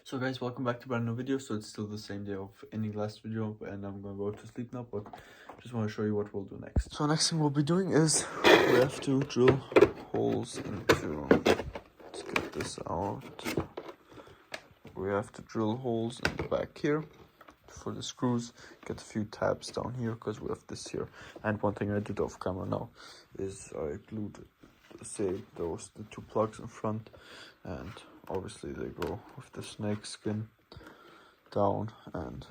So guys, welcome back to a brand new video. So it's still the same day of ending last video, and I'm gonna go to sleep now, but just want to show you what we'll do next. So next thing we'll be doing is we have to drill holes into, let's get this out. We have to drill holes in the back here for the screws, get a few tabs down here because we have this here. And one thing I did off camera now is I glued the two plugs in front, and obviously they go with the snake skin down, and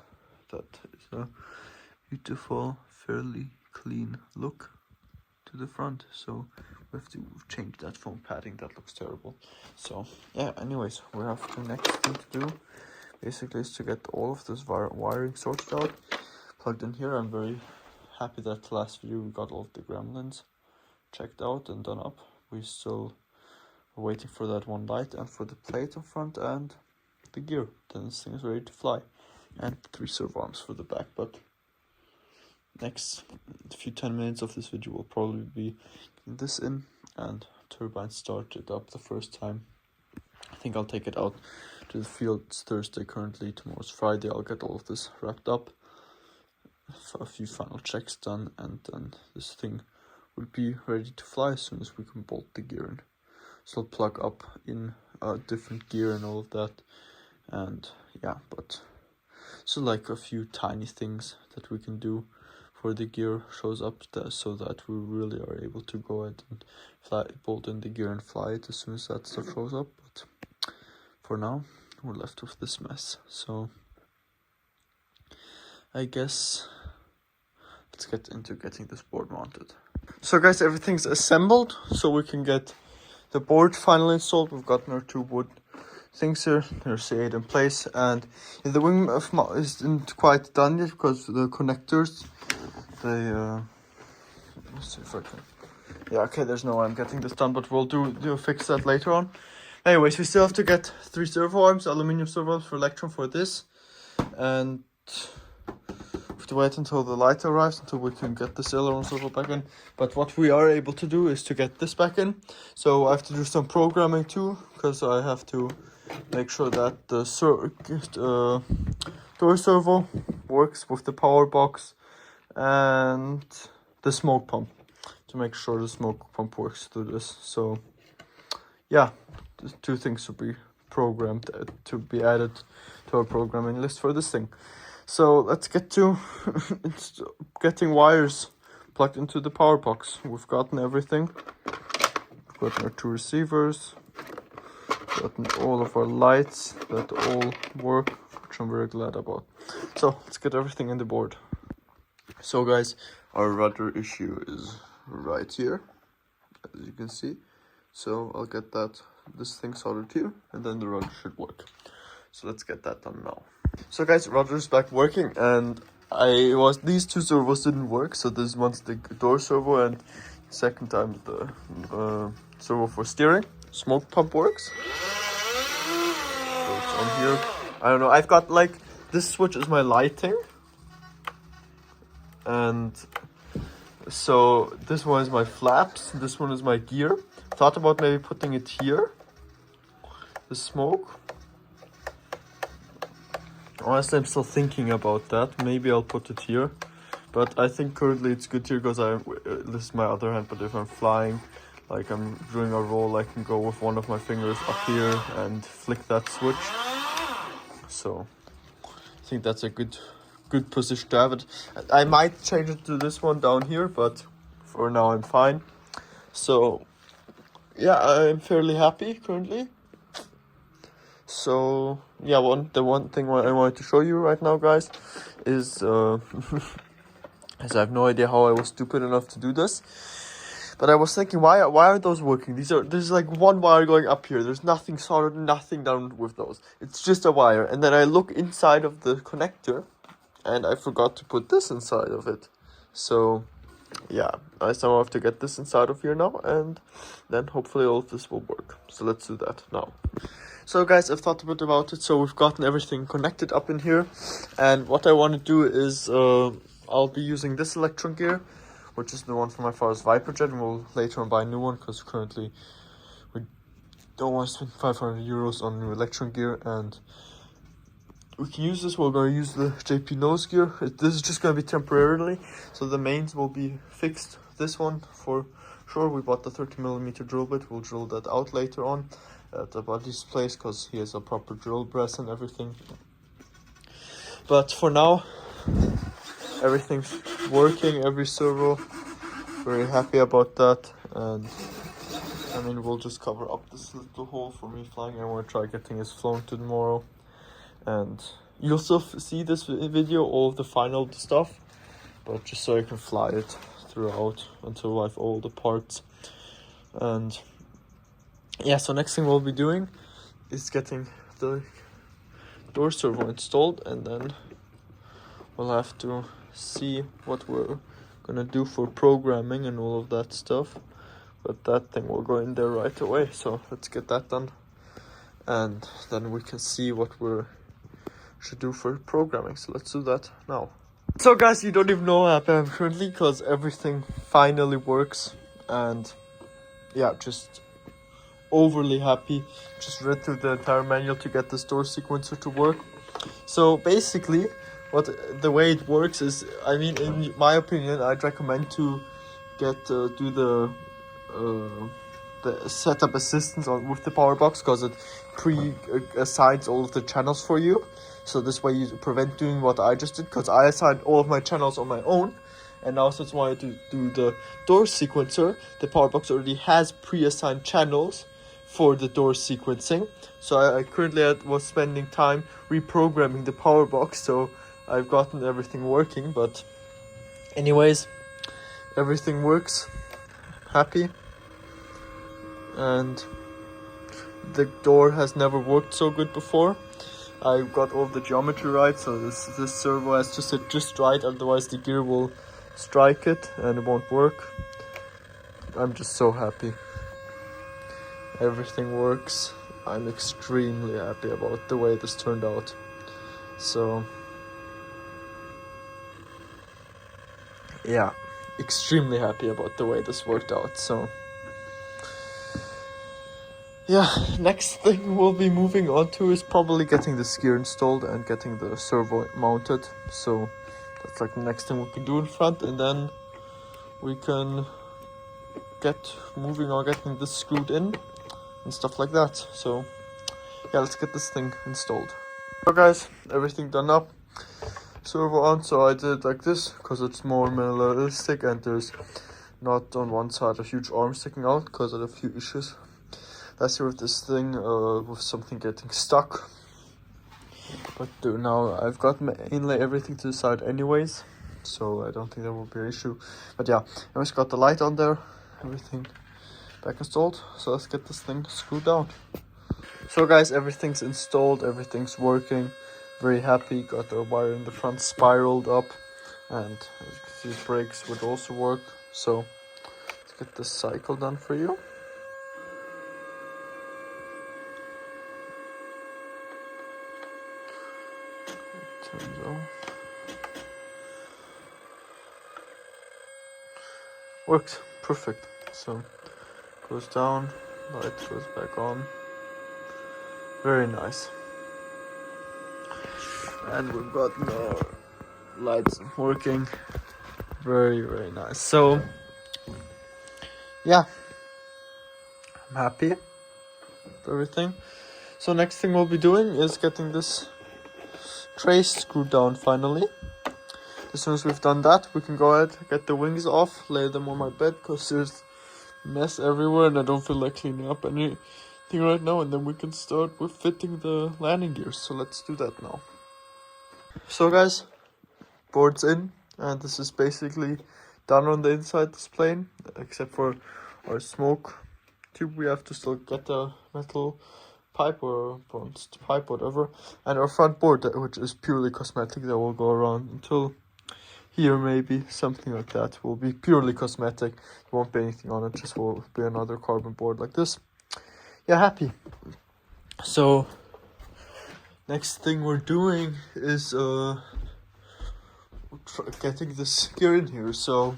that is a beautiful, fairly clean look to the front. So we have to change that foam padding, that looks terrible. So yeah, anyways, we have the next thing to do basically is to get all of this wiring sorted out, plugged in here. I'm very happy that last video we got all of the gremlins checked out and done up. We still are waiting for that one light and for the plate in front and the gear. Then this thing is ready to fly. And 3 servo arms for the back. But next few 10 minutes of this video will probably be getting this in and Turbine started up the first time. I think I'll take it out to the field. It's Thursday currently, tomorrow's Friday. I'll get all of this wrapped up, a few final checks done, and then this thing will be ready to fly as soon as we can bolt the gear in. So I'll plug up in a different gear and all of that, and yeah, but so like a few tiny things that we can do for the gear shows up there, so that we really are able to go ahead and fly, bolt in the gear and fly it as soon as that stuff shows up. But for now we're left with this mess, so I guess let's get into getting this board mounted. So guys, everything's assembled so we can get the board finally installed. We've gotten our 2 wood things here, they're C8 in place, and the wing isn't quite done yet because the connectors, they let's see if I can, yeah, okay, there's no way I'm getting this done, but we'll do fix that later on. Anyways, we still have to get 3 servo arms, aluminium servo arms for Electron for this, and we have to wait until the light arrives until we can get this aileron servo back in. But what we are able to do is to get this back in. So I have to do some programming too, because I have to make sure that the door servo works with the power box and the smoke pump, to make sure the smoke pump works through this. So yeah, the 2 things to be programmed to be added to our programming list for this thing. So let's get to getting wires plugged into the power box. We've gotten everything. We've gotten our 2 receivers, gotten all of our lights that all work, which I'm very glad about. So let's get everything in the board. So guys, our rudder issue is right here, as you can see. So I'll get this thing soldered here, and then the rudder should work. So let's get that done now. So guys, rudder's back working, and these 2 servos didn't work. So this one's the door servo, and second time the servo for steering. Smoke pump works. So it's on here. I don't know, I've got like, this switch is my lighting, and so this one is my flaps, this one is my gear. Thought about maybe putting it here, the smoke. Honestly, I'm still thinking about that. Maybe I'll put it here, but I think currently it's good here because this is my other hand. But if I'm flying, like I'm doing a roll, I can go with one of my fingers up here and flick that switch. So I think that's a good position to have it. I might change it to this one down here, but for now I'm fine. So yeah, I'm fairly happy currently. So yeah, the one thing I wanted to show you right now, guys, is as I have no idea how I was stupid enough to do this, but I was thinking, why aren't those working? There's like one wire going up here. There's nothing soldered, nothing down with those. It's just a wire. And then I look inside of the connector, and I forgot to put this inside of it. So yeah, I somehow have to get this inside of here now, and then hopefully all of this will work. So let's do that now. So guys, I've thought a bit about it. So we've gotten everything connected up in here, and what I want to do is I'll be using this Electron gear, which is the one from my father's Viper jet, and we'll later on buy a new one because currently we don't want to spend 500 euros on new Electron gear, and we can use this. We're going to use the JP nose gear. This is just going to be temporarily, so the mains will be fixed. This one for sure. We bought the 30mm drill bit. We'll drill that out later on at the buddy's place because he has a proper drill press and everything. But for now, everything's working, every servo. Very happy about that. And I mean, we'll just cover up this little hole for me flying. I want to try getting this flown tomorrow. And you'll still see this video, all of the final stuff, but just so I can fly it throughout until I have all the parts. And yeah, so next thing we'll be doing is getting the door servo installed, and then we'll have to see what we're gonna do for programming and all of that stuff. But that thing will go in there right away, so let's get that done, and then we can see what we should do for programming. So let's do that now. So guys, you don't even know how happy I'm currently because everything finally works, and yeah, just overly happy. Just read through the entire manual to get this door sequencer to work. So basically the way it works is, I mean, in my opinion, I'd recommend to get do the setup assistance with the power box, because it assigns all of the channels for you. So this way you prevent doing what I just did, because I assigned all of my channels on my own. And now since I wanted to do the door sequencer, the power box already has pre-assigned channels for the door sequencing. So I currently was spending time reprogramming the power box, so I've gotten everything working. But anyways, everything works. Happy. And the door has never worked so good before. I got all the geometry right, so this servo has to sit just right, otherwise the gear will strike it and it won't work. I'm just so happy. Everything works. I'm extremely happy about the way this turned out. So yeah, extremely happy about the way this worked out. So yeah, next thing we'll be moving on to is probably getting the gear installed and getting the servo mounted. So that's like the next thing we can do in front, and then we can get moving on getting this screwed in and stuff like that. So yeah, let's get this thing installed. So guys, everything done up, servo on. So I did it like this because it's more minimalistic and there's not on one side a huge arm sticking out, because of a few issues last year with this thing, with something getting stuck. But now I've got my inlay everything to the side anyways, so I don't think that will be an issue. But yeah, I just got the light on there, everything back installed. So let's get this thing screwed down. So guys, everything's installed, everything's working. Very happy. Got the wire in the front spiraled up, and as you can see, brakes would also work. So let's get this cycle done for you. Turns off. Works perfect. So goes down, light goes back on. Very nice. And we've got our lights working. Very, very nice. So yeah, I'm happy with everything. So next thing we'll be doing is getting this tray screwed down finally. As soon as we've done that, we can go ahead, get the wings off, lay them on my bed, because there's mess everywhere and I don't feel like cleaning up anything right now. And then we can start with fitting the landing gears. So let's do that now. So guys, board's in, and this is basically done on the inside this plane, except for our smoke tube. We have to still get the metal pipe or bronze pipe, whatever, and our front board, which is purely cosmetic, that will go around until here, maybe something like that. Will be purely cosmetic. There won't be anything on it, just will be another carbon board like this. Yeah, happy. So next thing we're doing is getting this gear in here. So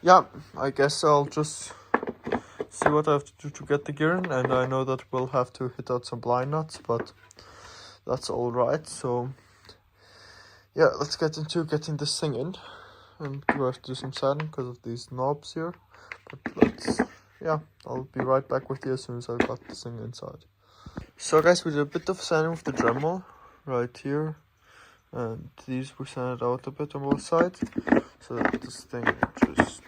yeah, I guess I'll just see what I have to do to get the gear in, and I know that we'll have to hit out some blind nuts, but that's all right. So yeah, let's get into getting this thing in, and we have to do some sanding because of these knobs here. But yeah, I'll be right back with you as soon as I got this thing inside. So guys, we did a bit of sanding with the Dremel right here, and these we sanded out a bit on both sides, so that this thing just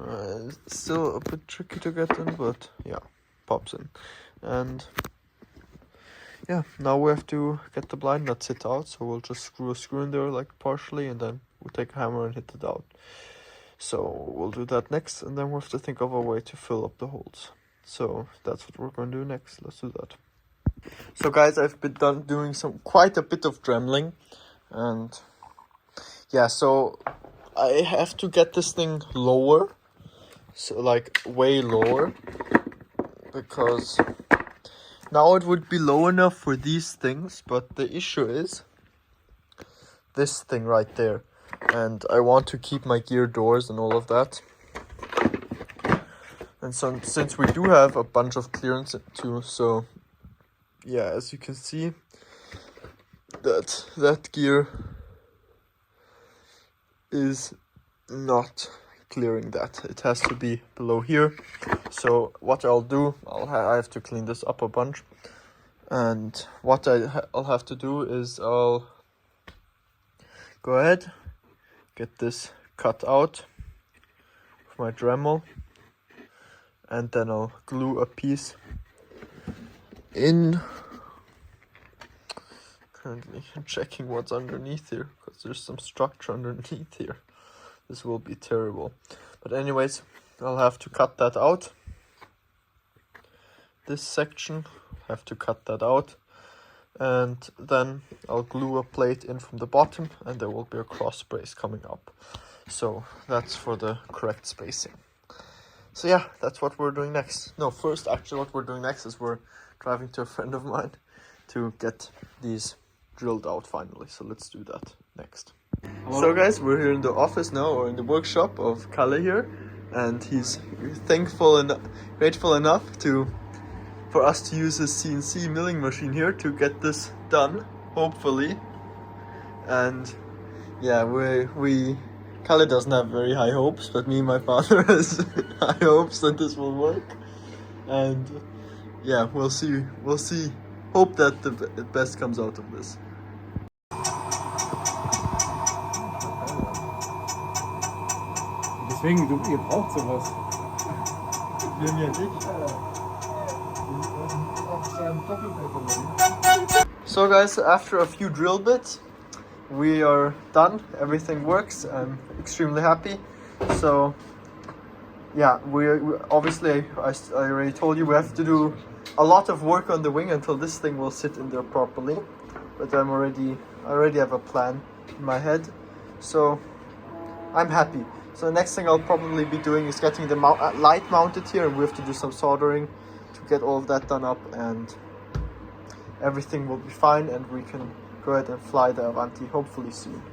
it's still a bit tricky to get in, but yeah, pops in. And yeah, now we have to get the blind nut sit out, so we'll just screw a screw in there like partially, and then we'll take a hammer and hit it out. So we'll do that next, and then we'll have to think of a way to fill up the holes. So that's what we're going to do next. Let's do that. So guys, I've been doing quite a bit of dremeling, and yeah, so I have to get this thing lower, so like way lower, because now it would be low enough for these things, but the issue is this thing right there, and I want to keep my gear doors and all of that. And so since we do have a bunch of clearance too, so yeah, as you can see, that gear is not clearing that. It has to be below here. So what I'll do, I have to clean this up a bunch, and what I'll have to do is I'll go ahead, get this cut out with my Dremel, and then I'll glue a piece in. Currently checking what's underneath here, because there's some structure underneath here. This will be terrible. But anyways, I'll have to cut that out. This section, have to cut that out. And then I'll glue a plate in from the bottom, and there will be a cross brace coming up. So that's for the correct spacing. So yeah, that's what we're doing next. No, first actually what we're doing next is we're driving to a friend of mine to get these drilled out finally. So let's do that next. So guys, we're here in the office now, or in the workshop of Kalle here, and he's thankful and grateful enough for us to use his CNC milling machine here to get this done, hopefully. And yeah, Kalle doesn't have very high hopes, but me and my father has high hopes that this will work. And yeah, we'll see. Hope that the best comes out of this. Deswegen, ihr braucht sowas. Wir haben ja dich. So guys, after a few drill bits, we are done. Everything works. I'm extremely happy. So yeah, we obviously, I already told you, we have to do a lot of work on the wing until this thing will sit in there properly. But I already have a plan in my head, so I'm happy. So the next thing I'll probably be doing is getting the light mounted here, and we have to do some soldering to get all of that done up, and everything will be fine, and we can go ahead and fly the Avanti hopefully soon.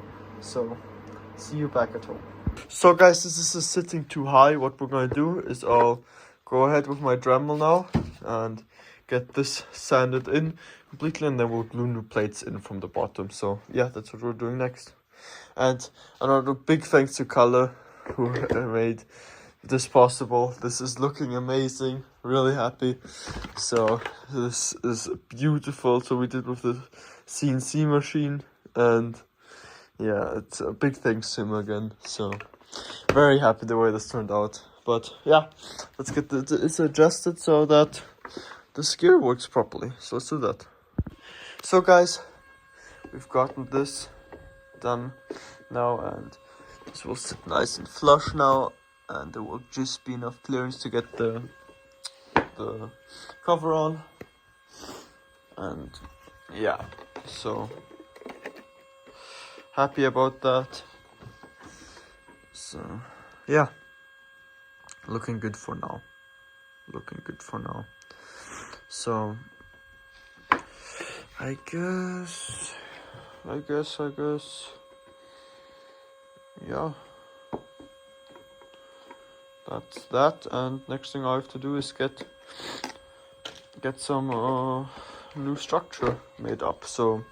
So see you back at home. So guys, this is sitting too high. What we're going to do is I'll go ahead with my Dremel now and get this sanded in completely, and then we'll glue new plates in from the bottom. So yeah, that's what we're doing next. And another big thanks to Kalle, who made this possible. This is looking amazing, really happy. So this is beautiful. So we did with the CNC machine, and yeah, it's a big thanks to him again. So very happy the way this turned out. But yeah, let's get it's adjusted so that the gear works properly. So let's do that. So guys, we've gotten this done now, and this will sit nice and flush now, and there will just be enough clearance to get the cover on. And yeah, so happy about that. So yeah, looking good for now. So I guess yeah, that's that. And next thing I have to do is get some new structure made up. So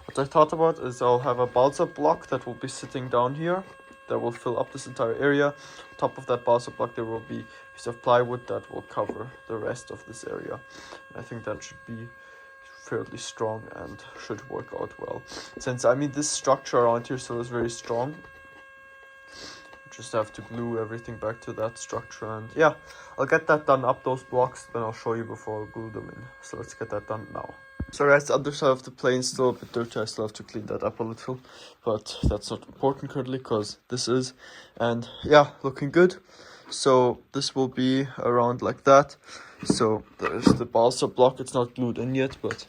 what I thought about is I'll have a balsa block that will be sitting down here that will fill up this entire area. On top of that balsa block there will be a piece of plywood that will cover the rest of this area. I think that should be fairly strong and should work out well. Since I mean this structure around here still is very strong, just have to glue everything back to that structure. And yeah, I'll get that done up, those blocks, then I'll show you before I glue them in. So let's get that done now. So guys, the other side of the plane is still a bit dirty. I still have to clean that up a little, but that's not important currently because this is. And yeah, looking good. So this will be around like that. So there's the balsa block. It's not glued in yet, but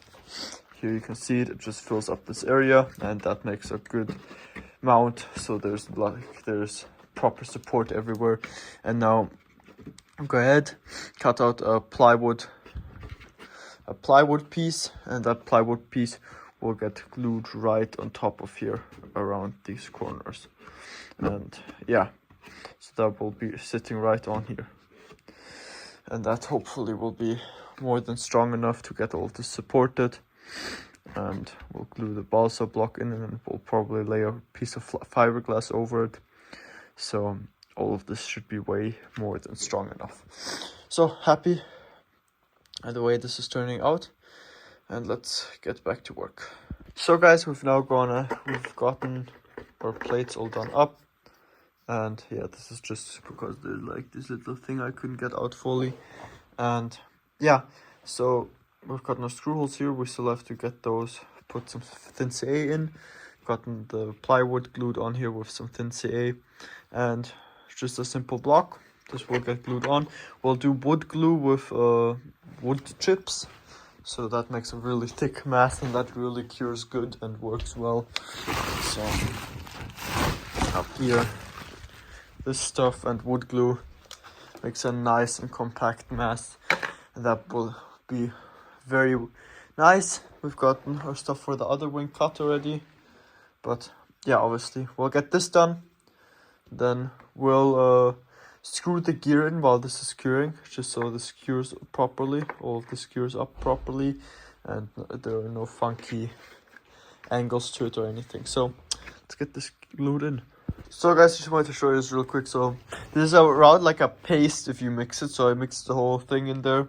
here you can see it. It just fills up this area, and that makes a good mount. So there's proper support everywhere. And now go ahead, cut out a plywood piece, and that plywood piece will get glued right on top of here around these corners. And yeah, so that will be sitting right on here, and that hopefully will be more than strong enough to get all this supported. And we'll glue the balsa block in, and we'll probably lay a piece of fiberglass over it. So all of this should be way more than strong enough. So happy the way this is turning out, and let's get back to work. So guys, we've gotten our plates all done up, and yeah, this is just because there's like this little thing I couldn't get out fully. And yeah, so we've gotten our screw holes here. We still have to get those, put some thin CA in. Gotten the plywood glued on here with some thin CA, and just a simple block. This will get glued on. We'll do wood glue with wood chips, so that makes a really thick mass, and that really cures good and works well. So up here, this stuff and wood glue makes a nice and compact mass, and that will be very nice. We've gotten our stuff for the other wing cut already, but yeah, obviously we'll get this done. Then we'll screw the gear in while this is curing, just so this cures properly, all of this cures up properly, and there are no funky angles to it or anything. So let's get this glued in. So guys, just wanted to show you this real quick. So this is around like a paste if you mix it. So I mixed the whole thing in there,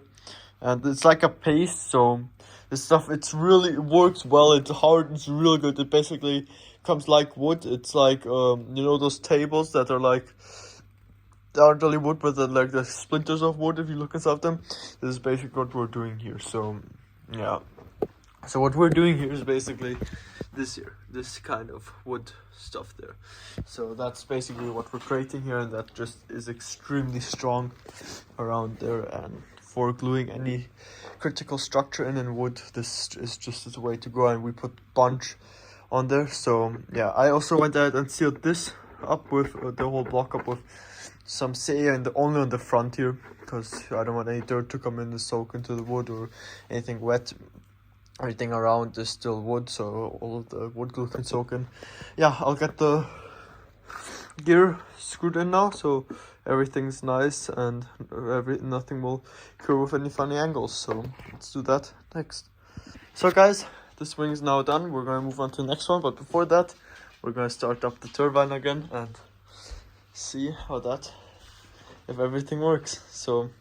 and it's like a paste. So this stuff, it works well. It's hard, it's really good. It basically comes like wood. It's like you know those tables that are like, they aren't really wood, but they're like the splinters of wood if you look inside them. This is basically what we're doing here. So yeah, so what we're doing here is basically this kind of wood stuff there. So that's basically what we're creating here, and that just is extremely strong around there. And for gluing any critical structure in wood, this is just the way to go. And we put bunch on there. So yeah, I also went ahead and sealed this up with the whole block up with some CA, and only on the front here, because I don't want any dirt to come in and soak into the wood or anything wet. Everything around is still wood, so all of the wood glue can soak in. Yeah, I'll get the gear screwed in now, so everything's nice and nothing will curve with any funny angles. So let's do that next. So guys, this wing is now done. We're going to move on to the next one, but before that, we're going to start up the turbine again and see if everything works. So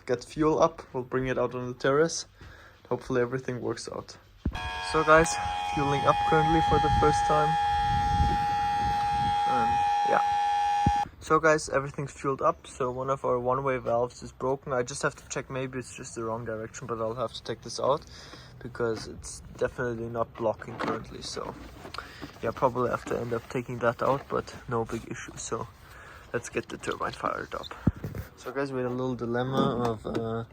get fuel up, we'll bring it out on the terrace. Hopefully everything works out. So guys, fueling up currently for the first time. And yeah. So guys, everything's fueled up. So one of our one-way valves is broken. I just have to check, maybe it's just the wrong direction, but I'll have to take this out because it's definitely not blocking currently. So yeah, probably have to end up taking that out, but no big issue. So let's get the turbine fired up. So guys, we had a little dilemma of,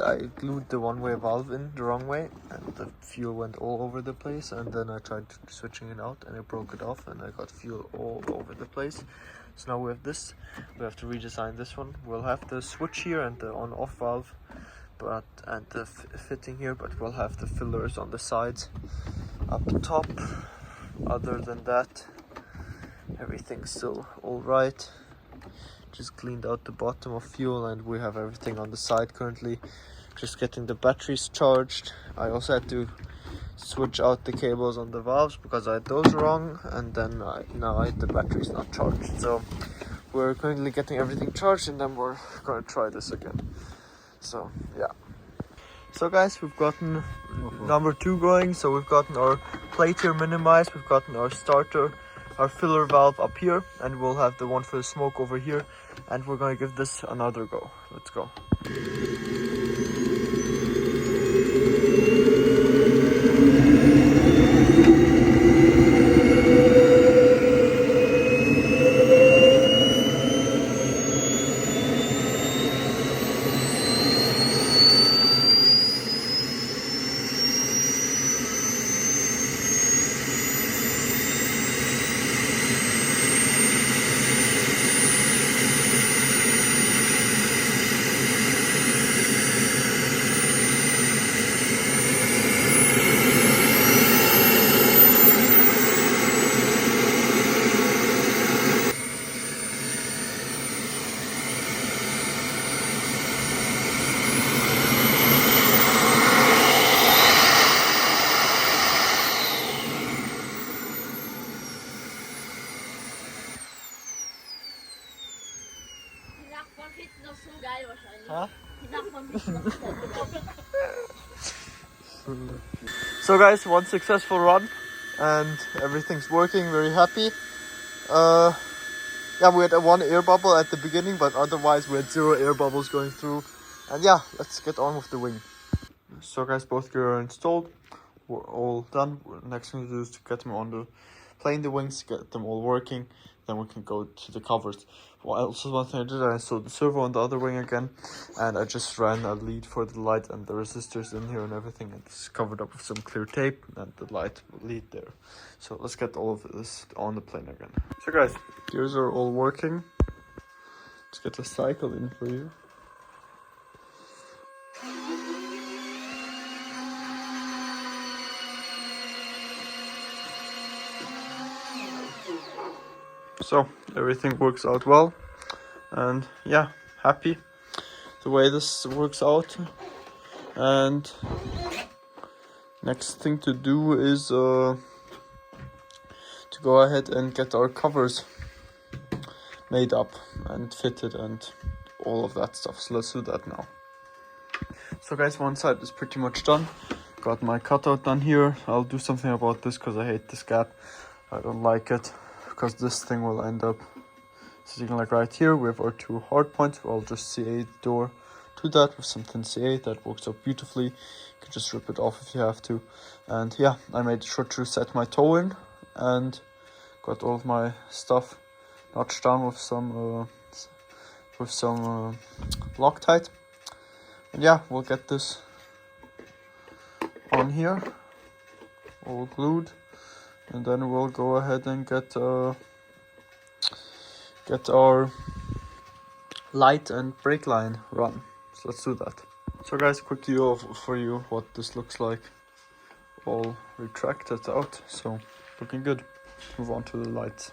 I glued the one-way valve in the wrong way, and the fuel went all over the place, and then I tried switching it out, and I broke it off, and I got fuel all over the place. So now we have this, we have to redesign this one. We'll have the switch here and the on-off valve, and the fitting here, but we'll have the fillers on the sides up top. Other than that, everything's still all right. Just cleaned out the bottom of fuel, and we have everything on the side currently. just getting the batteries charged. I also had to switch out the cables on the valves because I had those wrong, and then the battery's not charged. So we're currently getting everything charged, and then we're gonna try this again. So yeah. So guys, we've gotten number 2 going. So we've gotten our plate here minimized, we've gotten our starter, our filler valve up here, and we'll have the one for the smoke over here, and we're gonna give this another go. Let's go. Huh? So guys, one successful run and everything's working, very happy. Yeah, we had one air bubble at the beginning, but otherwise we had 0 air bubbles going through. And yeah, let's get on with the wing. So guys, both gear are installed. We're all done. Next thing to do is to get them on the plane, the wings, get them all working. Then we can go to the covers. Well, also one thing I did, I installed the servo on the other wing again, and I just ran a lead for the light and the resistors in here and everything. It's covered up with some clear tape and the light lead there. So let's get all of this on the plane again. So guys, gears are all working. Let's get a cycle in for you. So everything works out well, and yeah, happy the way this works out. And next thing to do is to go ahead and get our covers made up and fitted and all of that stuff. So let's do that now. So guys, one side is pretty much done. Got my cutout done here. I'll do something about this because I hate this gap. I don't like it, because this thing will end up sitting like right here. We have our 2 hard points. I'll just CA the door to that with some thin CA. That works out beautifully. You can just rip it off if you have to. And yeah, I made sure to set my toe in and got all of my stuff notched down with some Loctite. And yeah, we'll get this on here, all glued. And then we'll go ahead and get our light and brake line run. So let's do that. So guys, quick view for you what this looks like. All retracted out, so looking good. Let's move on to the lights.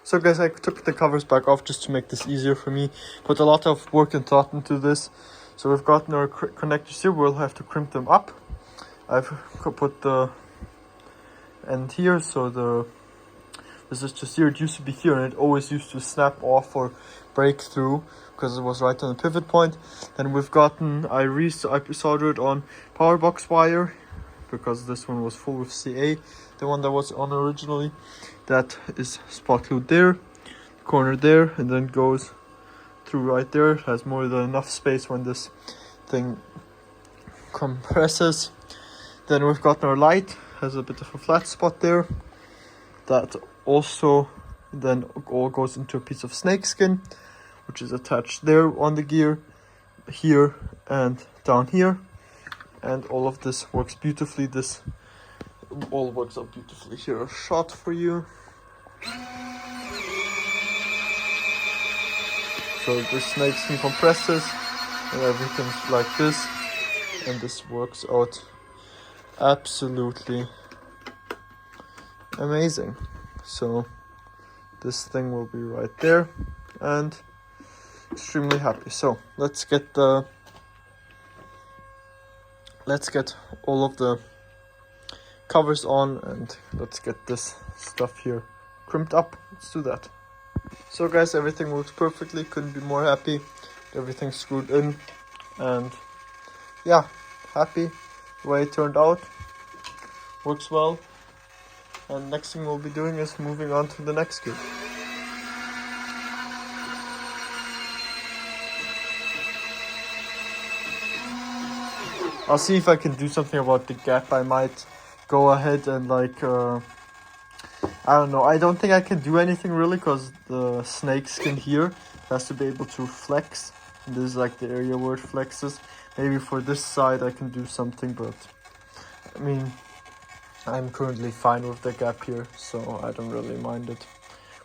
So guys, I took the covers back off just to make this easier for me. Put a lot of work and thought into this. So we've gotten our connectors here. We'll have to crimp them up. I've put the end here, so this is just here. It used to be here and it always used to snap off or break through because it was right on the pivot point. Then we've gotten, I soldered on power box wire because this one was full with CA, the one that was on originally. That is spot glued there, corner there, and then goes through right there. It has more than enough space when this thing compresses. Then we've got our light, has a bit of a flat spot there. That also then all goes into a piece of snakeskin, which is attached there on the gear, here and down here. And all of this works beautifully. This all works out beautifully. Here a shot for you. So the snakeskin compresses and everything's like this, and this works out absolutely amazing. So this thing will be right there, and extremely happy. So let's get the let's get all of the covers on and let's get this stuff here crimped up. Let's do that. So guys, everything works perfectly, couldn't be more happy. Everything's screwed in and yeah, happy the way it turned out. Works well. And next thing we'll be doing is moving on to the next gear. I'll see if I can do something about the gap. I might go ahead and like, I don't know. I don't think I can do anything really because the snake skin here has to be able to flex. And this is like the area where it flexes. Maybe for this side I can do something, but I mean, I'm currently fine with the gap here, so I don't really mind it.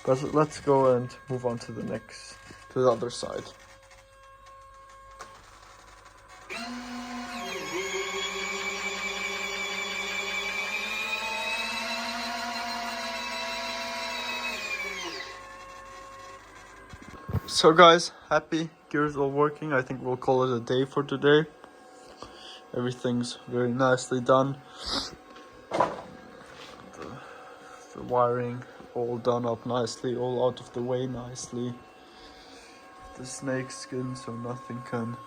But let's go and move on to the other side. So guys, happy, gears all working. I think we'll call it a day for today. Everything's very nicely done. The wiring all done up nicely, all out of the way nicely. The snake skin, so nothing can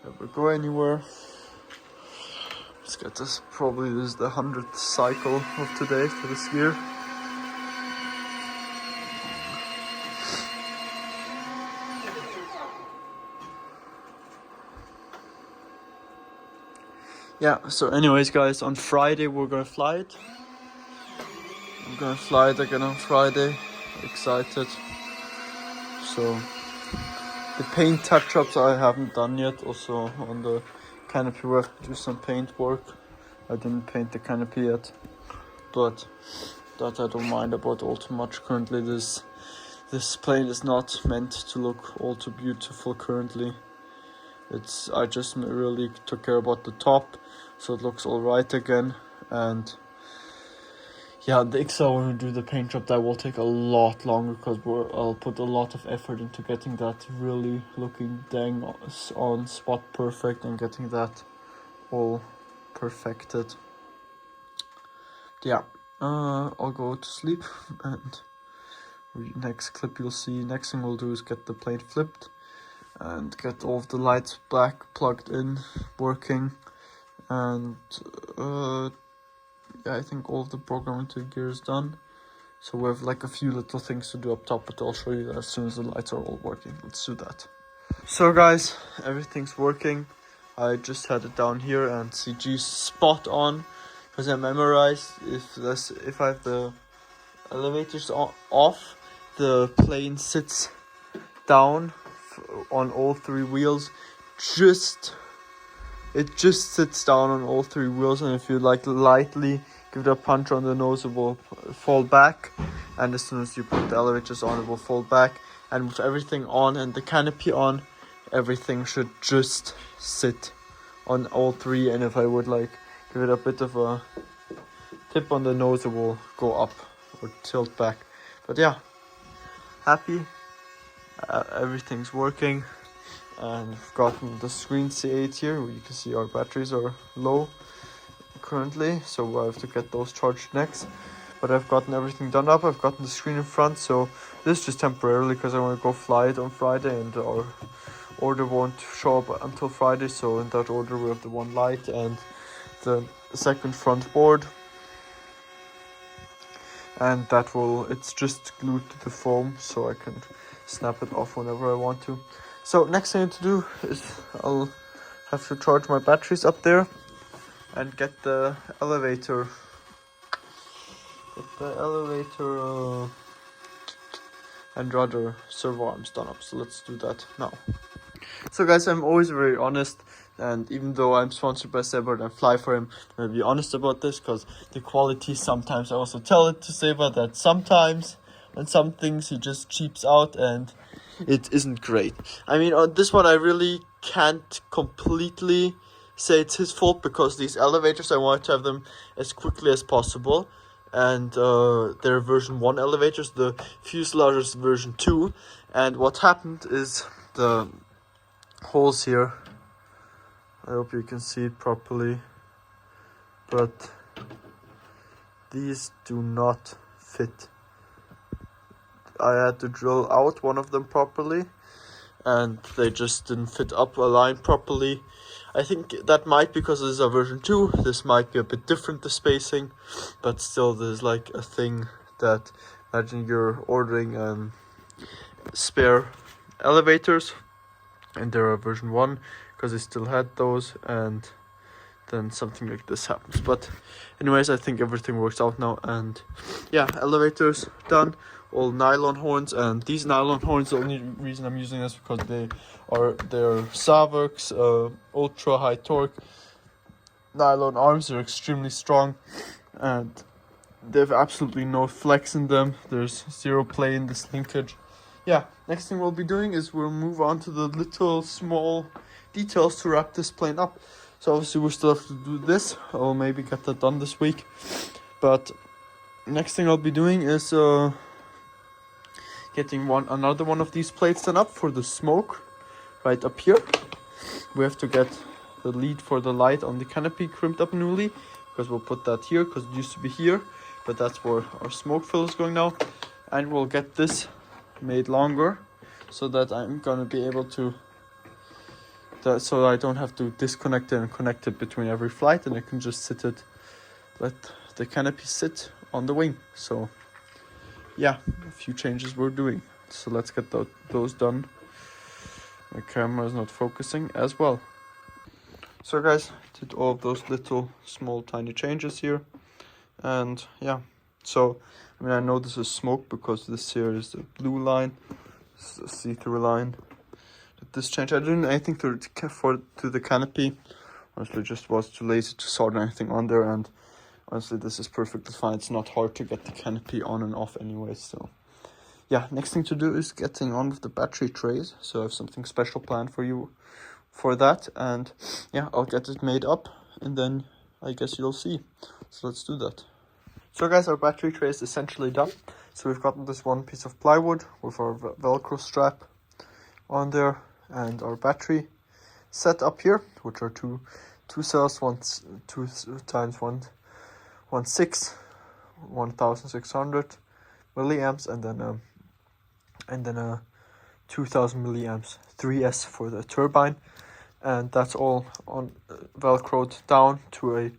ever go anywhere. Let's get this, probably this is the 100th cycle of today for this gear. Yeah, so anyways guys, on Friday we're gonna fly it. I'm gonna fly it again on Friday. Excited. So the paint touch-ups I haven't done yet. Also on the canopy we have to do some paint work. I didn't paint the canopy yet, but that I don't mind about all too much. Currently this plane is not meant to look all too beautiful currently. I just really took care about the top, so it looks alright again. And yeah, the XL, when we do the paint job, that will take a lot longer because I'll put a lot of effort into getting that really looking dang on spot perfect and getting that all perfected. Yeah, I'll go to sleep, and next clip you'll see, next thing we'll do is get the plate flipped and get all of the lights back plugged in, working, and yeah, I think all of the programming to the gear is done. So we have like a few little things to do up top, but I'll show you that as soon as the lights are all working. Let's do that. So guys, everything's working. I just had it down here and CG spot on because I memorized if I have the elevators off, the plane sits down on all three wheels. It just sits down on all three wheels, and if you like lightly give it a punch on the nose, it will fall back, and as soon as you put the elevators on, it will fall back. And with everything on and the canopy on, everything should just sit on all three, and if I would like give it a bit of a tip on the nose, it will go up or tilt back. But yeah, happy. Everything's working, and I've gotten the screen C8 here where you can see our batteries are low currently, so I have to get those charged next. But I've gotten everything done up. I've gotten the screen in front, so this is just temporarily because I want to go fly it on Friday, and our order won't show up until Friday. So in that order we have the one light and the second front board, and it's just glued to the foam, so I can snap it off whenever I want to. So next thing to do is I'll have to charge my batteries up there and get the elevator and rudder servo arms done up. So let's do that now. So guys, I'm always very honest, and even though I'm sponsored by Seba and fly for him, I'm gonna be honest about this because the quality, sometimes I also tell it to Seba that sometimes on some things he just cheaps out and it isn't great. I mean, on this one I really can't completely say it's his fault because these elevators, I wanted to have them as quickly as possible, and they're version 1 elevators, the fuselage is version 2, and what happened is the holes here, I hope you can see it properly, but these do not fit. I had to drill out one of them properly, and they just didn't fit up a line properly. I think that might be because this is a version 2. This might be a bit different, the spacing, but still there's like a thing that, imagine you're ordering spare elevators and they're a version 1 because they still had those, and then something like this happens. But anyways, I think everything works out now, and yeah, elevators done. All nylon horns, and these nylon horns, the only reason I'm using this because they're Saworks ultra high torque nylon arms. They're extremely strong and they have absolutely no flex in them. There's zero play in this linkage. Yeah, next thing we'll be doing is we'll move on to the little small details to wrap this plane up. So obviously we still have to do this. I'll maybe get that done this week, but next thing I'll be doing is getting another one of these plates done up for the smoke right up here. We have to get the lead for the light on the canopy crimped up newly, because we'll put that here because it used to be here, but that's where our smoke fill is going now. And we'll get this made longer so that I'm gonna be able to so I don't have to disconnect it and connect it between every flight, and I can just let the canopy sit on the wing. So yeah, a few changes we're doing. So let's get those done. My camera is not focusing as well. So guys, did all of those little small tiny changes here, and yeah, so I mean, I know this is smoke because this here is the blue line, this is the see-through line. Did this change? I didn't do anything to the canopy. Honestly, just was too lazy to solder anything on there, and honestly, this is perfectly fine. It's not hard to get the canopy on and off anyway. So yeah, next thing to do is getting on with the battery trays. So I have something special planned for you for that, and yeah, I'll get it made up and then I guess you'll see. So let's do that. So guys, our battery tray is essentially done. So we've gotten this one piece of plywood with our Velcro strap on there, and our battery set up here, which are two cells, 2 times 1600 milliamps, and then a 2000 milliamps 3S for the turbine, and that's all on velcroed down to a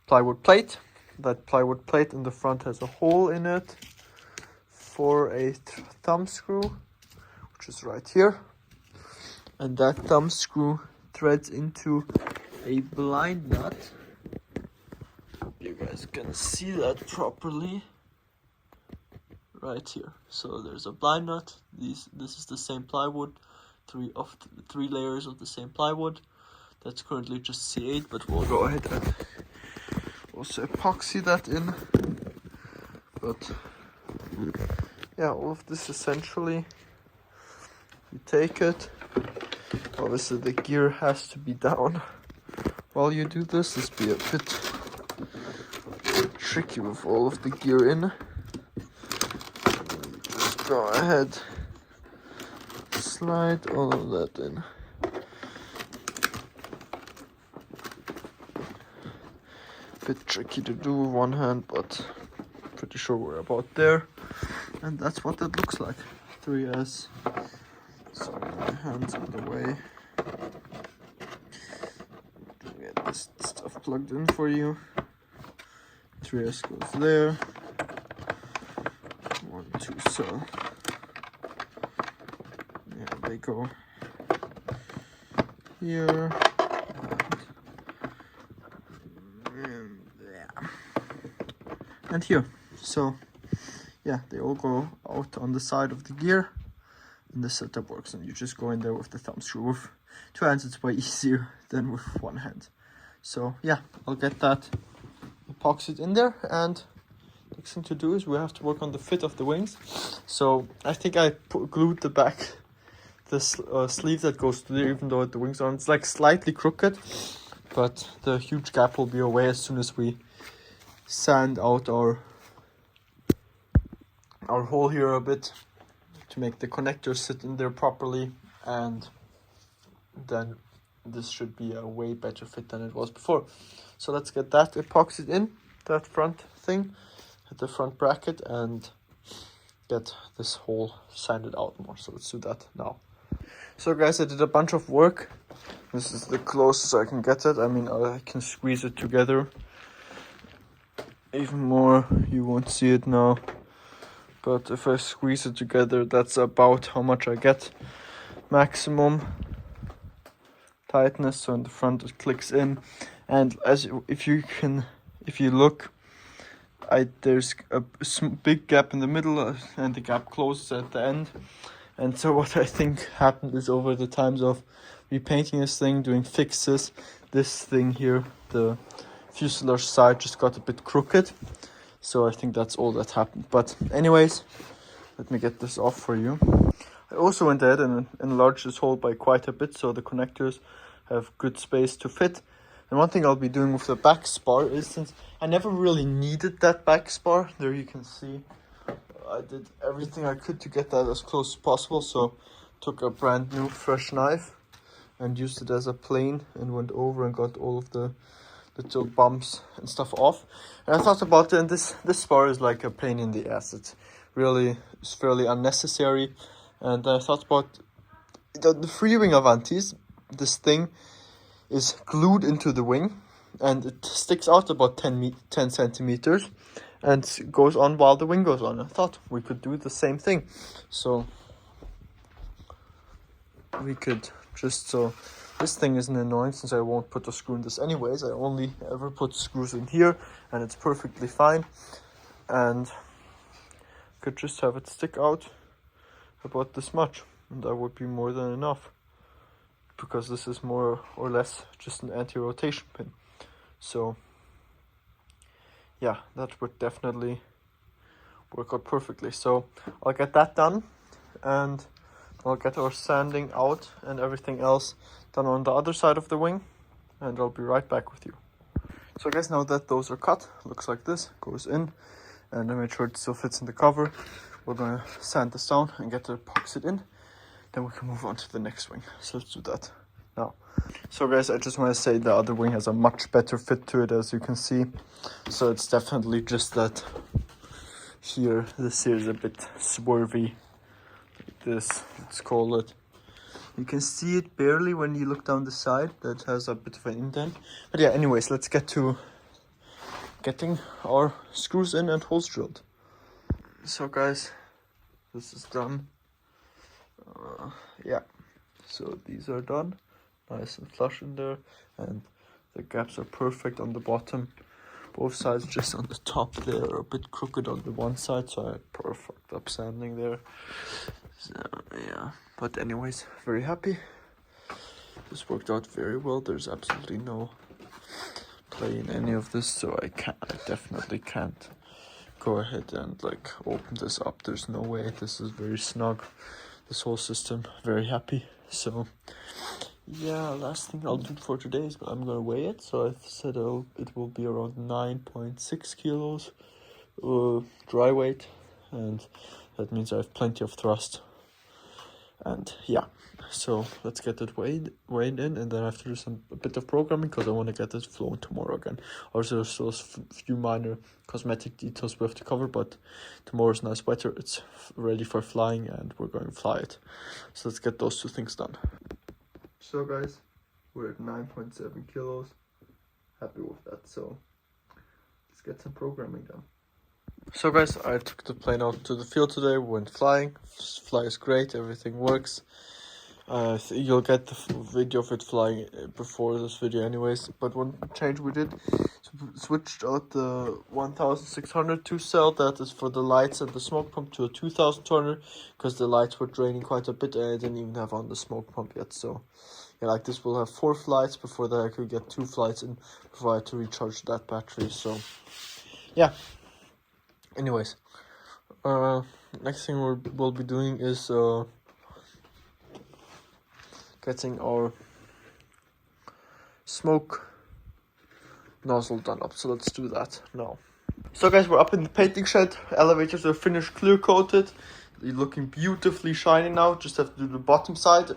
plywood plate. That plywood plate in the front has a hole in it for a thumb screw, which is right here, and that thumb screw threads into a blind nut. Hope you guys can see that properly right here. So there's a blind nut. This is the same plywood, three layers of the same plywood. That's currently just C8, but we'll go ahead and also epoxy that in. But yeah, all of this essentially, you take it. Obviously the gear has to be down while you do this. This be a bit tricky with all of the gear in. Just go ahead, slide all of that in. Bit tricky to do with one hand, but pretty sure we're about there. And that's what that looks like. 3S. Sorry, my hand's in the way. Get this stuff plugged in for you. 3S goes there. 1, 2 cell. Yeah, they go here. And here. So yeah, they all go out on the side of the gear, and the setup works, and you just go in there with the thumb screw. With 2 hands it's way easier than with 1 hand. So yeah, I'll get that epoxied in there, and the next thing to do is we have to work on the fit of the wings. So I think I glued the sleeve that goes to there, even though the wings aren't, it's like slightly crooked, but the huge gap will be away as soon as we sand out our hole here a bit to make the connectors sit in there properly, and then this should be a way better fit than it was before. So let's get that epoxied in, that front thing, the front bracket, and get this hole sanded out more. So let's do that now. So guys, I did a bunch of work. This is the closest I can get it. I mean, I can squeeze it together even more. You won't see it now, but if I squeeze it together, that's about how much I get. Maximum tightness. So in the front it clicks in, and if you look, there's a big gap in the middle, and the gap closes at the end. And so what I think happened is, over the times of repainting this thing, doing fixes, this thing here, the fuselage side, just got a bit crooked. So I think that's all that happened. But anyways, let me get this off for you. I also went ahead and enlarged this hole by quite a bit, so the connectors have good space to fit. And one thing I'll be doing with the back spar is, since I never really needed that back spar, there you can see I did everything I could to get that as close as possible. So took a brand new fresh knife and used it as a plane and went over and got all of the little bumps and stuff off. And I thought about it, and this spar is like a pain in the ass. It's fairly unnecessary. And I thought about the free wing Avantis. This thing is glued into the wing, and it sticks out about 10 centimeters and goes on while the wing goes on. I thought we could do the same thing. So we could just, so this thing isn't annoying since I won't put a screw in this anyways. I only ever put screws in here, and it's perfectly fine. And could just have it stick out about this much, and that would be more than enough, because this is more or less just an anti-rotation pin. So yeah, that would definitely work out perfectly. So I'll get that done, and I'll get our sanding out and everything else done on the other side of the wing, and I'll be right back with you. So guys, now that those are cut, looks like this, goes in, and I made sure it still fits in the cover. We're gonna sand this down and get the epoxy in, then we can move on to the next wing. So let's do that now. So guys, I just want to say the other wing has a much better fit to it, as you can see. So it's definitely just that here, this here is a bit swervy, like this, let's call it. You can see it barely when you look down the side, that has a bit of an indent. But yeah, anyways, let's get to getting our screws in and holes drilled. So guys, this is done. Yeah, so these are done, nice and flush in there, and the gaps are perfect on the bottom. Both sides, just on the top there, are a bit crooked on the one side, so I perfect up sanding there. So yeah, but anyways, very happy. This worked out very well. There's absolutely no play in any of this, so I definitely can't go ahead and like open this up. There's no way. This is very snug, this whole system. Very happy. So yeah, last thing I'll do for today is I'm gonna weigh it. So I've said it will be around 9.6 kilos dry weight, and that means I have plenty of thrust. And yeah, so let's get it weighed in, and then I have to do a bit of programming because I want to get it flown tomorrow again. Also, there's those few minor cosmetic details we have to cover, but tomorrow's nice weather, it's ready for flying, and we're going to fly it. So let's get those two things done. So guys, we're at 9.7 kilos. Happy with that. So let's get some programming done. So guys, I took the plane out to the field today, we went flying. Flies great, everything works. You'll get the video of it flying before this video anyways. But one change we did, switched out the 1600 2-cell, that is for the lights and the smoke pump, to a 2200, because the lights were draining quite a bit and I didn't even have on the smoke pump yet. So yeah, like this will have 4 flights. Before that I could get 2 flights in before I had to recharge that battery. So yeah, anyways, next thing we'll be doing is getting our smoke nozzle done up. So let's do that now. So guys, we're up in the painting shed. Elevators are finished, clear coated. They're looking beautifully shiny now. Just have to do the bottom side.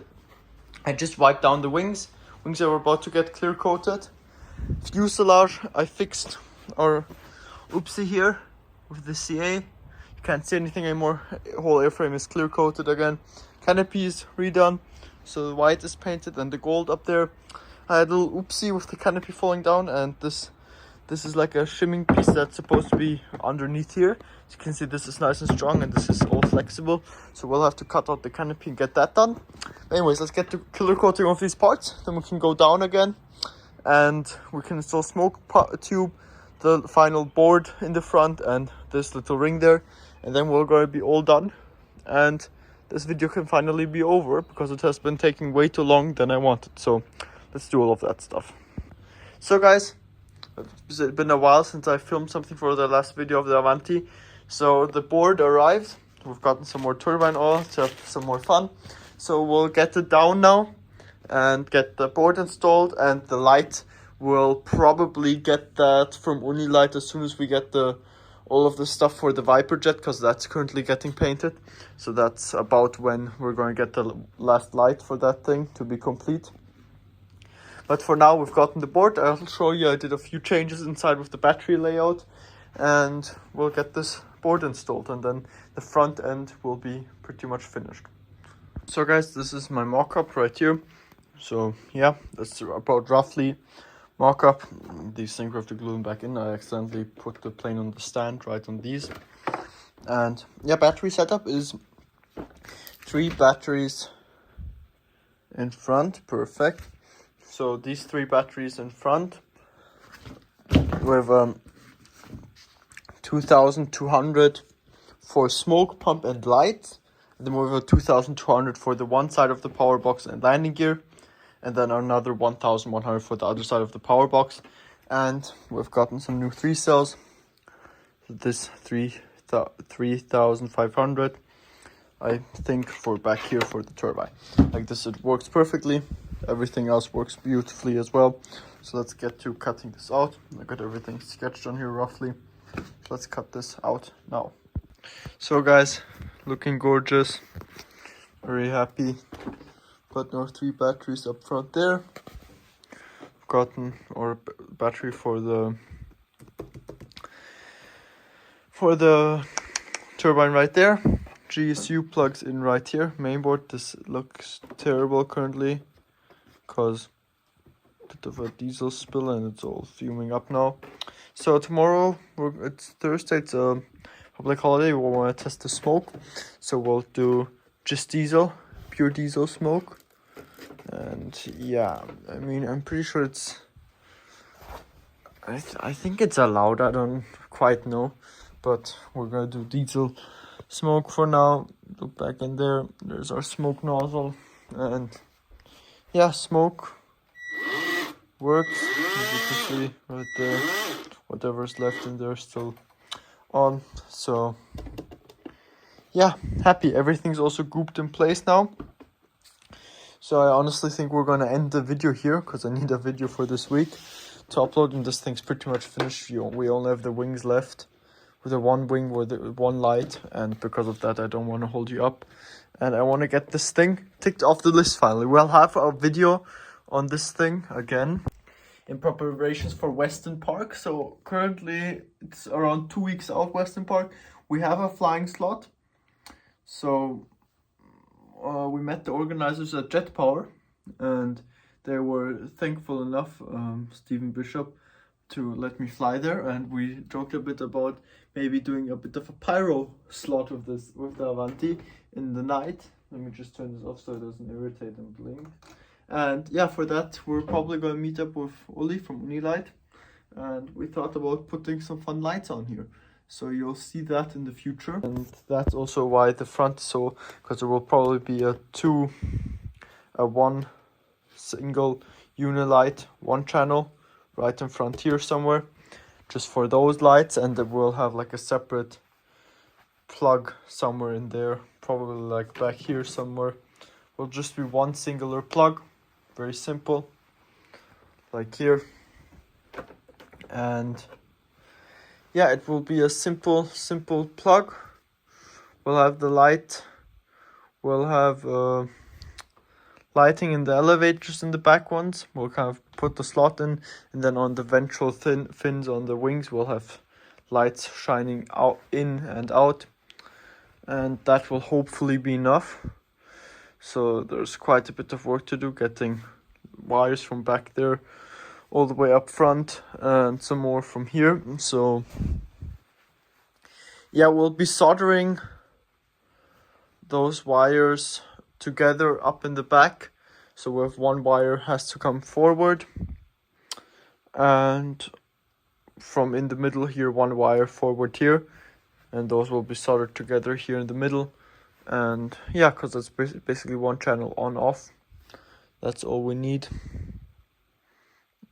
I just wiped down the wings wings are about to get clear coated. Fuselage, I fixed our oopsie here with the CA. You can't see anything anymore. Whole airframe is clear coated again. Canopy is redone, so the white is painted and the gold up there. I had a little oopsie with the canopy falling down, and this is like a shimming piece that's supposed to be underneath here. As you can see, this is nice and strong and this is all flexible, so we'll have to cut out the canopy and get that done. Anyways, let's get to clear coating of these parts, then we can go down again and we can install smoke tube, the final board in the front and this little ring there, and then we're going to be all done and this video can finally be over because it has been taking way too long than I wanted. So let's do all of that stuff. So guys, it's been a while since I filmed something for the last video of the Avanti. So the board arrived. We've gotten some more turbine oil to have some more fun. So we'll get it down now and get the board installed, and the light we'll probably get that from Unilight as soon as we get all of the stuff for the Viper jet, because that's currently getting painted. So that's about when we're going to get the last light for that thing to be complete. But for now, we've gotten the board. I'll show you, I did a few changes inside with the battery layout, and we'll get this board installed, and then the front end will be pretty much finished. So guys, this is my mock-up right here. So yeah, that's about roughly mock-up. These things we have to glue them back in. I accidentally put the plane on the stand right on these. And yeah, battery setup is 3 batteries in front. Perfect. So these 3 batteries in front with 2200 for smoke pump and lights, and then we have 2200 for the one side of the power box and landing gear, and then another 1100 for the other side of the power box. And we've gotten some new 3 cells. This 3500, I think, for back here for the turbine. Like this, it works perfectly. Everything else works beautifully as well. So let's get to cutting this out. I got everything sketched on here roughly. Let's cut this out now. So guys, looking gorgeous. Very happy. Got our 3 batteries up front there. Gotten our battery for the turbine right there. GSU plugs in right here. Mainboard, this looks terrible currently because bit of a diesel spill and it's all fuming up now. So tomorrow, it's Thursday, it's a public holiday. We want to test the smoke, so we'll do just diesel, pure diesel smoke. And yeah, I mean, I'm pretty sure it's I think it's allowed. I don't quite know, but we're gonna do diesel smoke for now. Look back in there, there's our smoke nozzle, and yeah, smoke works. As you can see right there, whatever's left in there still on. So yeah, happy. Everything's also grouped in place now. So I honestly think we're gonna end the video here because I need a video for this week to upload, and this thing's pretty much finished. We only have the wings left, with the one wing with the one light, and because of that I don't want to hold you up, and I want to get this thing ticked off the list finally. We'll have a video on this thing again in preparations for Weston Park. So currently it's around 2 weeks out, Weston Park. We have a flying slot. So we met the organizers at Jet Power, and they were thankful enough, Stephen Bishop, to let me fly there, and we joked a bit about maybe doing a bit of a pyro slot with the Avanti in the night. Let me just turn this off so it doesn't irritate and blink. And yeah, for that we're probably going to meet up with Uli from Unilight, and we thought about putting some fun lights on here. So you'll see that in the future. And that's also why the front, so because there will probably be one single Unilight, one channel right in front here somewhere, just for those lights, and then we'll have like a separate plug somewhere in there, probably like back here somewhere. Will just be one singular plug, very simple, like here. And yeah, it will be a simple plug. We'll have the light, we'll have lighting in the elevators in the back ones. We'll kind of put the slot in, and then on the ventral fins on the wings we'll have lights shining out, in and out, and that will hopefully be enough. So there's quite a bit of work to do, getting wires from back there all the way up front and some more from here. So yeah, we'll be soldering those wires together up in the back. So we have one wire has to come forward, and from in the middle here, one wire forward here, and those will be soldered together here in the middle. And yeah, because it's basically one channel on off. That's all we need.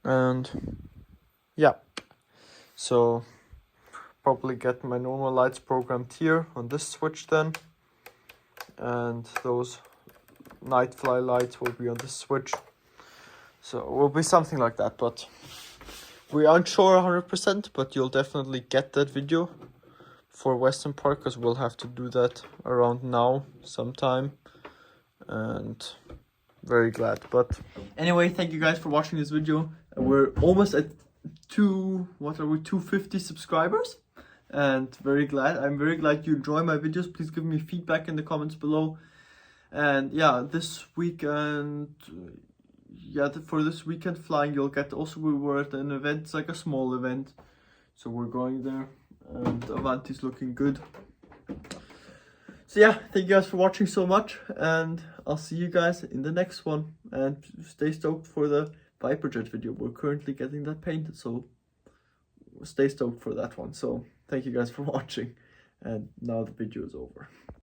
And yeah, so probably get my normal lights programmed here on this switch then, and those night fly lights will be on this switch. So it will be something like that, but we aren't sure 100%, but you'll definitely get that video for Western Park, because we'll have to do that around now sometime, and very glad. But anyway, thank you guys for watching this video. We're almost at 250 subscribers, and I'm very glad you enjoy my videos. Please give me feedback in the comments below. And yeah, this weekend, for this weekend flying, you'll get also, we were at an event. It's like a small event, so we're going there, and Avanti's looking good. So yeah, thank you guys for watching so much, and I'll see you guys in the next one. And stay stoked for the Viperjet video. We're currently getting that painted, so stay stoked for that one. So thank you guys for watching, and now the video is over.